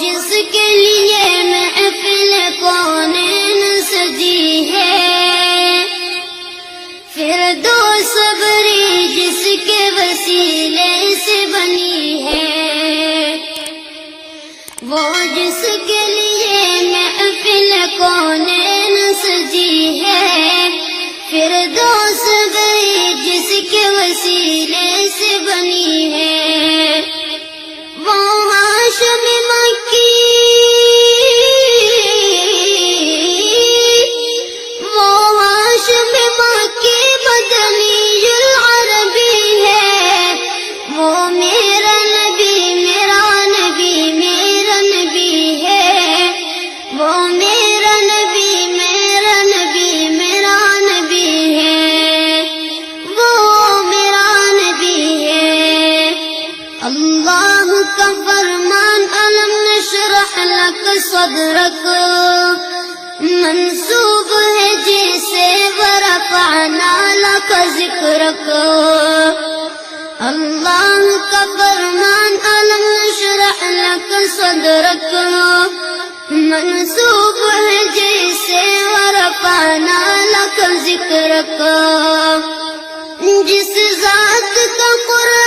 جس کے لیے محفل کونین سجی ہے، فردوس بری جس کے وسیلے سے بنی ہے، وہ جس کے لیے محفل کونین سجی ہے، فردوس بری جس کے وسیلے سے بنی ہے، وہ ہاشم مکی، وہ ہاشم مکی مدنی العربی ہے، وہ میرا نبی میرا نبی میرا نبی ہے، وہ میرا نبی میرا نبی میرا نبی ہے، وہ میرا نبی ہے۔ اللہ کا فرمان علم نشرح لک صدرک منسوب ہے جسے ورفعنا لک ذکرک۔ اللہ کا فرمان علم نشرح لک صدرک منسوب ہے جسے ورفعنا لک ذکرک۔ جس ذات کا قرآن